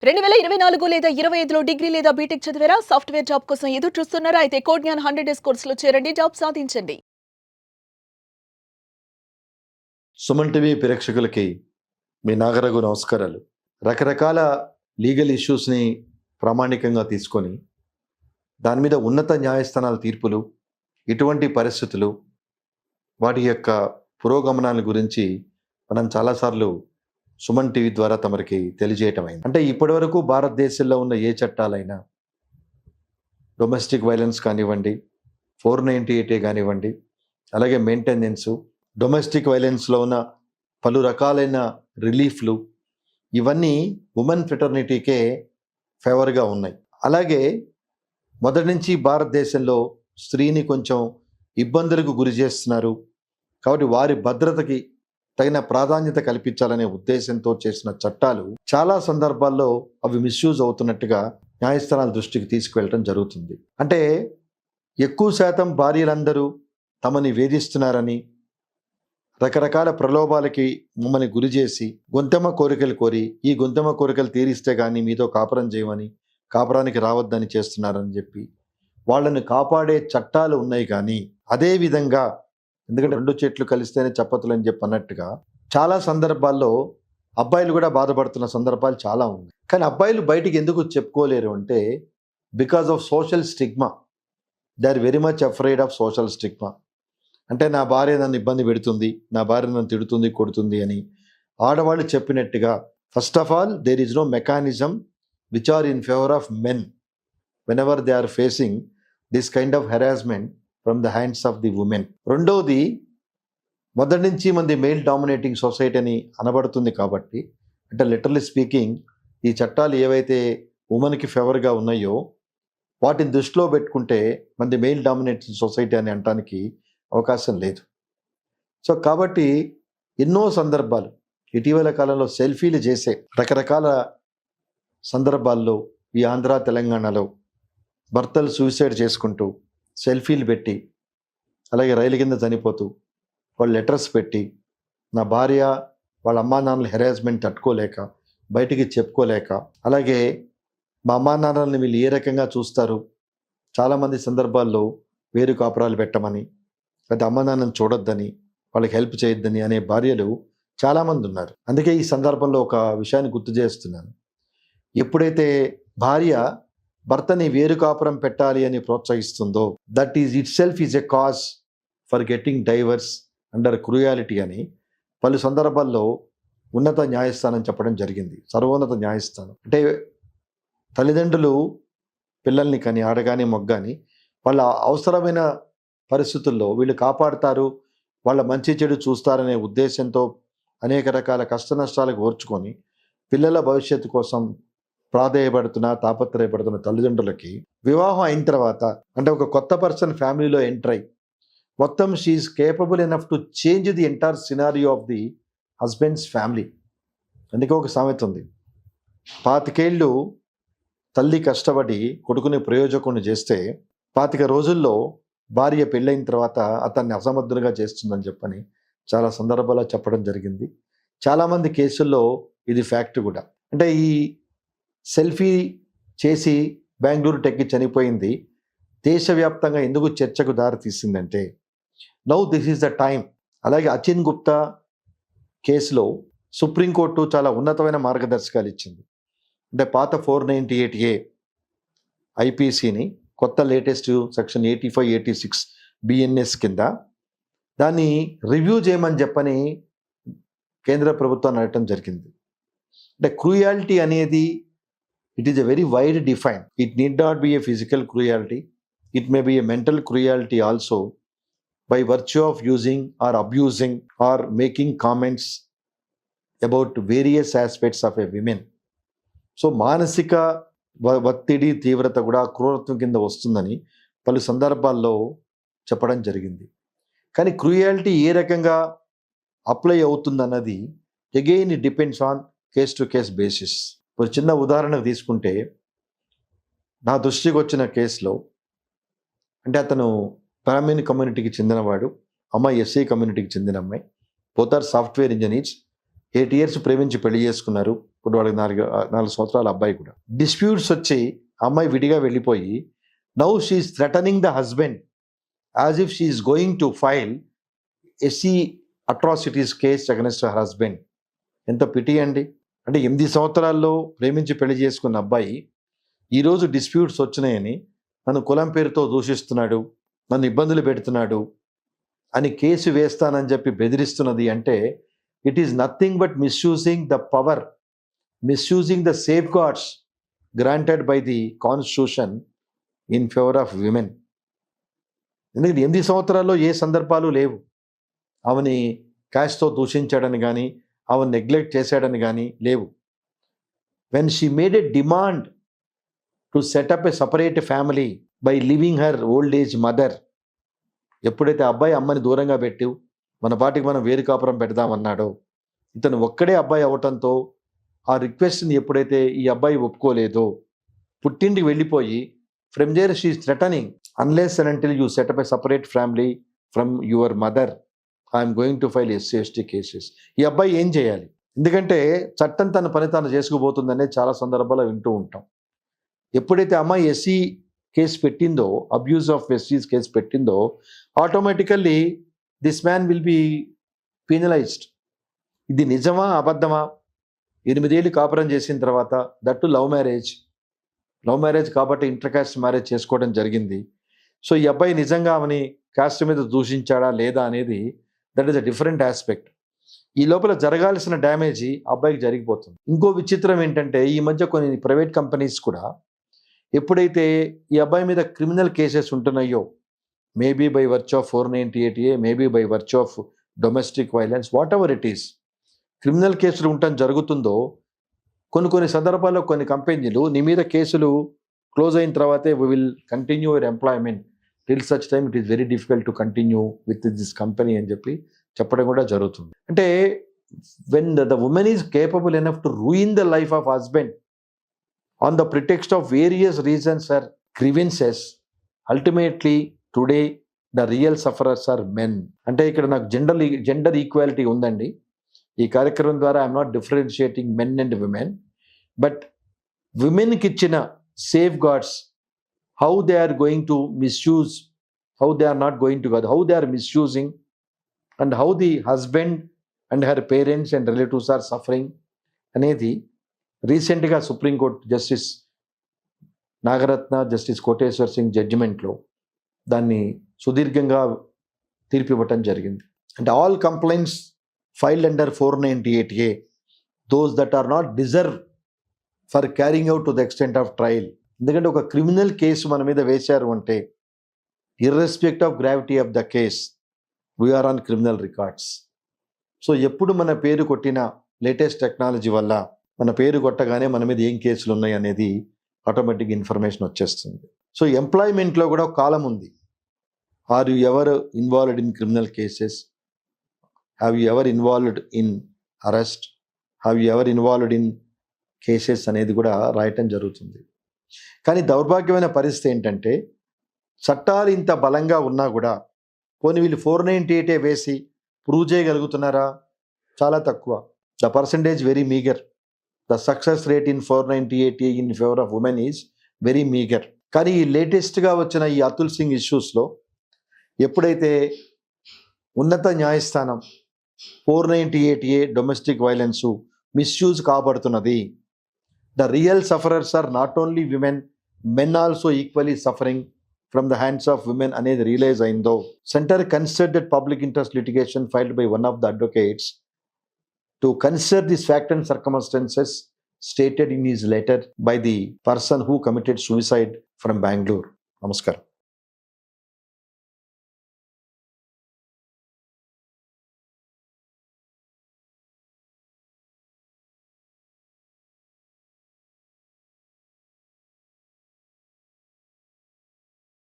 2024 లేదా 25లో డిగ్రీ లేదా బీటెక్ చదివారా? సాఫ్ట్‌వేర్ జాబ్ కోసం ఎదురు చూస్తున్నారా? అయితే కోడ్ జ్ఞాన్ 100 డేస్ కోర్సులో చేరండి. జాబ్ సాధించండి. సుమన్ టీవీ ప్రేక్షకులకి మీ నాగరఘు నమస్కారాలు. రకరకాల లీగల్ ఇష్యూస్ని ప్రామాణికంగా తీసుకొని దాని మీద ఉన్నత న్యాయస్థానాల తీర్పులు, ఇటువంటి పరిస్థితులు, వాటి యొక్క పురోగమనాల గురించి మనం చాలాసార్లు సుమన్ టీవీ ద్వారా తమరికి తెలియజేయటం అయింది. అంటే ఇప్పటివరకు భారతదేశంలో ఉన్న ఏ చట్టాలైనా డొమెస్టిక్ వైలెన్స్ కానివ్వండి, 498A కానివ్వండి, అలాగే మెయింటెనెన్సు, డొమెస్టిక్ వైలెన్స్లో ఉన్న పలు రకాలైన రిలీఫ్లు, ఇవన్నీ ఉమెన్ ఫ్రెటర్నిటీకే ఫేవర్గా ఉన్నాయి. అలాగే మొదటి నుంచి భారతదేశంలో స్త్రీని కొంచెం ఇబ్బందులకు గురి చేస్తున్నారు కాబట్టి వారి భద్రతకి తగిన ప్రాధాన్యత కల్పించాలనే ఉద్దేశంతో చేసిన చట్టాలు చాలా సందర్భాల్లో అవి మిస్యూజ్ అవుతున్నట్టుగా న్యాయస్థానాల దృష్టికి తీసుకువెళ్ళటం జరుగుతుంది. అంటే ఎక్కువ శాతం భార్యలందరూ తమని వేధిస్తున్నారని, రకరకాల ప్రలోభాలకి మమ్మల్ని గురి చేసి గొంతెమ్మ కోరికలు కోరి ఈ గొంతెమ్మ కోరికలు తీరిస్తే కానీ మీతో కాపురం చేయమని, కాపురానికి రావద్దని చేస్తున్నారని చెప్పి వాళ్ళని కాపాడే చట్టాలు ఉన్నాయి. కానీ అదే విధంగా, ఎందుకంటే రెండు చెట్లు కలిస్తేనే చప్పతులు అని చెప్పి అన్నట్టుగా చాలా సందర్భాల్లో అబ్బాయిలు కూడా బాధపడుతున్న సందర్భాలు చాలా ఉన్నాయి. కానీ అబ్బాయిలు బయటికి ఎందుకు చెప్పుకోలేరు అంటే because of social stigma. They are very much afraid of social stigma. అంటే నా భార్య నన్ను ఇబ్బంది పెడుతుంది, నా భార్య నన్ను తిడుతుంది, కొడుతుంది అని ఆడవాళ్ళు చెప్పినట్టుగా, first of all there is no mechanism which are in favour of men whenever they are facing this kind of harassment from the hands of the women. రెండవది, మొదటి నుంచి మంది మెయిల్ డామినేటింగ్ సొసైటీ అని అనబడుతుంది కాబట్టి, అంటే లిటరలీ స్పీకింగ్ ఈ చట్టాలు ఏవైతే ఉమెన్కి ఫేవర్గా ఉన్నాయో వాటిని దృష్టిలో పెట్టుకుంటే మంది మెయిల్ డామినేటింగ్ సొసైటీ అని అనడానికి అవకాశం లేదు. సో కాబట్టి ఎన్నో సందర్భాలు ఇటీవల కాలంలో సెల్ఫీలు చేసే రకరకాల సందర్భాల్లో ఈ ఆంధ్ర తెలంగాణలో భర్తలు సూసైడ్ చేసుకుంటూ సెల్ఫీలు పెట్టి, అలాగే రైలు కింద చనిపోతూ వాళ్ళు లెటర్స్ పెట్టి, నా భార్య వాళ్ళ అమ్మా నాన్నల హెరాస్మెంట్ తట్టుకోలేక బయటికి చెప్పుకోలేక, అలాగే మా అమ్మా నాన్నల్ని వీళ్ళు ఏ రకంగా చూస్తారు, చాలామంది సందర్భాల్లో వేరు కాపురాలు పెట్టమని, లేదా అమ్మా నాన్నని చూడొద్దని, వాళ్ళకి హెల్ప్ చేయొద్దని అనే భార్యలు చాలామంది ఉన్నారు. అందుకే ఈ సందర్భంలో ఒక విషయాన్ని గుర్తు చేస్తున్నాను. ఎప్పుడైతే భార్య భర్తని వేరు కాపురం పెట్టాలి అని ప్రోత్సహిస్తుందో, that is itself is a cause for getting divorce under cruelty అని పలు సందర్భాల్లో ఉన్నత న్యాయస్థానం చెప్పడం జరిగింది. సర్వోన్నత న్యాయస్థానం అంటే తల్లిదండ్రులు పిల్లల్ని కానీ ఆడగాని మొగ్గాని వాళ్ళ అవసరమైన పరిస్థితుల్లో వీళ్ళు కాపాడుతారు, వాళ్ళ మంచి చెడు చూస్తారనే ఉద్దేశంతో అనేక రకాల కష్ట నష్టాలకు ఓర్చుకొని పిల్లల భవిష్యత్తు కోసం తాపత్రయపడుతున్న తల్లిదండ్రులకి వివాహం అయిన తర్వాత, అంటే ఒక కొత్త పర్సన్ ఫ్యామిలీలో ఎంటర్ అయ్యి మొత్తం she is capable enough to change the entire scenario of the husband's family. అందుకే ఒక సామెత ఉంది, 25 ఏళ్ళు తల్లి కష్టపడి కొడుకుని ప్రయోజకుని చేస్తే 25 రోజుల్లో భార్య పెళ్ళైన తర్వాత అతన్ని అసమర్థులుగా చేస్తుందని చెప్పని చాలా సందర్భాల్లో చెప్పడం జరిగింది. చాలామంది కేసుల్లో ఇది ఫ్యాక్ట్ కూడా. అంటే ఈ సెల్ఫీ చేసి బెంగళూరు టెక్కి చనిపోయింది దేశవ్యాప్తంగా ఎందుకు చర్చకు దారి తీసిందంటే, now this is the time. అలాగే అచిన్ గుప్తా కేసులో సుప్రీంకోర్టు చాలా ఉన్నతమైన మార్గదర్శకాలు ఇచ్చింది. అంటే పాత 498A ఐపీసీని కొత్త లేటెస్ట్ సెక్షన్ 85, 86 బిఎన్ఎస్ కింద దాన్ని రివ్యూ చేయమని చెప్పని కేంద్ర ప్రభుత్వాన్ని అడగటం జరిగింది. అంటే క్రూయాలిటీ అనేది it is a very wide define. It need not be a physical cruelty. It may be a mental cruelty also by virtue of using or abusing or making comments about various aspects of a woman. So మానసిక ఒత్తిడి తీవ్రత కూడా క్రూరత్వం కింద వస్తుందని పలు సందర్భాల్లో చెప్పడం జరిగింది. కానీ క్రూయాలిటీ ఏ రకంగా అప్లై అవుతుందన్నది again it depends on case to case basis. ఒక చిన్న ఉదాహరణ తీసుకుంటే, నా దృష్టికి వచ్చిన కేసులో, అంటే అతను బ్రాహ్మణ్ కమ్యూనిటీకి చెందినవాడు, అమ్మాయి ఎస్సీ కమ్యూనిటీకి చెందిన అమ్మాయి, both are software engineers. 8 years ప్రేమించి పెళ్లి చేసుకున్నారు. ఇప్పుడు వాళ్ళకి 4 సంవత్సరాల అబ్బాయి కూడా. డిస్ప్యూట్స్ వచ్చి అమ్మాయి విడిగా వెళ్ళిపోయి now she is threatening the husband as if she is going to file SC atrocities case against her husband. ఎంత పిటి అండి. అంటే 8 సంవత్సరాల్లో ప్రేమించి పెళ్లి చేసుకున్న అబ్బాయి ఈరోజు డిస్ప్యూట్స్ వచ్చినాయని నన్ను కులం పేరుతో దూషిస్తున్నాడు, నన్ను ఇబ్బందులు పెడుతున్నాడు అని కేసు వేస్తానని చెప్పి బెదిరిస్తున్నది అంటే it is nothing but misusing the power, misusing the safe guards granted by the constitution in favour of women. ఎందుకంటే 8 సంవత్సరాల్లో ఏ సందర్భాలు లేవు. ఆమెని క్యాష్తో దూషించాడని కానీ ఆమెను నెగ్లెక్ట్ చేశాడని కానీ లేవు. When she made a demand to set up a separate family by living her old age mother, ఎప్పుడైతే అబ్బాయి అమ్మని దూరంగా పెట్టి మన పాటికి మనం వేరు కాపురం పెడదామన్నాడో, ఇతను ఒక్కడే అబ్బాయి అవ్వటంతో ఆ రిక్వెస్ట్ని ఎప్పుడైతే ఈ అబ్బాయి ఒప్పుకోలేదో పుట్టింటికి వెళ్ళిపోయి from there she is threatening unless and until you set up a separate family from your mother I'm going to file SC ST cases. ఈ అబ్బాయి ఏం చేయాలి? ఎందుకంటే చట్టం తన పని తాను చేసుకుపోతుందనే చాలా సందర్భాల్లో వింటూ ఉంటాం. ఎప్పుడైతే అమ్మాయి ఎస్సీ కేసు పెట్టిందో, అబ్యూజ్ ఆఫ్ ఎస్సీస్ కేసు పెట్టిందో, automatically this man will be penalised. ఇది నిజమా అబద్ధమా? 8 ఏళ్ళు కాపురం చేసిన తర్వాత, దట్టు లవ్ మ్యారేజ్ కాబట్టి ఇంటర్ కాస్ట్ మ్యారేజ్ చేసుకోవడం జరిగింది. సో ఈ అబ్బాయి నిజంగా ఆమెని కాస్ట్ మీద దూషించాడా లేదా అనేది that is a different aspect. ఈ లోపల జరగాల్సిన డ్యామేజ్ అబ్బాయికి జరిగిపోతుంది. ఇంకో విచిత్రం ఏంటంటే ఈ మధ్య కొన్ని ప్రైవేట్ కంపెనీస్ కూడా ఎప్పుడైతే ఈ అబ్బాయి మీద క్రిమినల్ కేసెస్ ఉంటున్నాయో, maybe by virtue of 498A, maybe by virtue of domestic violence, whatever it is, criminal కేసులు ఉండటం జరుగుతుందో కొన్ని సందర్భాల్లో కొన్ని కంపెనీలు నీ మీద కేసులు క్లోజ్ అయిన తర్వాతే we will continue your employment till such time it is very difficult to continue with this company అని చెప్పి చెప్పడం కూడా జరుగుతుంది. అంటే when the women is capable enough to ruin the life of husband on the pretext of various reasons or grievances, ultimately today the real sufferers are men. అంటే ఇక్కడ నాకు gender equality ఉందండి. ఈ కార్యక్రమం ద్వారా I'm not differentiating men and women, but విమెన్కి ఇచ్చిన safeguards, how they are going to misuse, how they are not going to, how they are misusing, and how the husband and her parents and relatives are suffering అనేది రీసెంట్గా supreme court justice Nagarathna, justice Koteshwar Singh జడ్జిమెంట్లో దాన్ని సుదీర్ఘంగా తీర్పు ఇవ్వటం జరిగింది. అంటే all complaints filed under 498A, those that are not deserve for carrying out to the extent of trial. ఎందుకంటే ఒక క్రిమినల్ కేసు మన మీద వేశారు అంటే irrespect of gravity of the case we are on criminal records. So ఎప్పుడు మన పేరు కొట్టిన లేటెస్ట్ టెక్నాలజీ వల్ల మన పేరు కొట్టగానే మన మీద ఏం కేసులు ఉన్నాయి అనేది ఆటోమేటిక్ ఇన్ఫర్మేషన్ వచ్చేస్తుంది. సో ఎంప్లాయ్మెంట్లో కూడా ఒక కాలం ఉంది. Are you ever involved in criminal cases, have you ever involved in arrest, have you ever involved in cases అనేది కూడా రాయటం జరుగుతుంది. కానీ దౌర్భాగ్యమైన పరిస్థితి ఏంటంటే చట్టాలు ఇంత బలంగా ఉన్నా కూడా పోనీ వీళ్ళు 498A వేసి ప్రూవ్ చేయగలుగుతున్నారా? చాలా తక్కువ. The percentage very meagre. The success rate in 498A in favor of women is very meager. కానీ ఈ లేటెస్ట్గా వచ్చిన ఈ అతుల్ సింగ్ ఇష్యూస్లో ఎప్పుడైతే ఉన్నత న్యాయస్థానం 498A డొమెస్టిక్ వైలెన్స్ మిస్యూజ్ కాబడుతున్నది, the real sufferers are not only women, men also equally suffering from the hands of women అనేది రియలైజ్ అయిందో, centre considered that public interest litigation filed by one of the advocates to consider these facts and circumstances stated in his letter by the person who committed suicide from Bangalore. Namaskaram.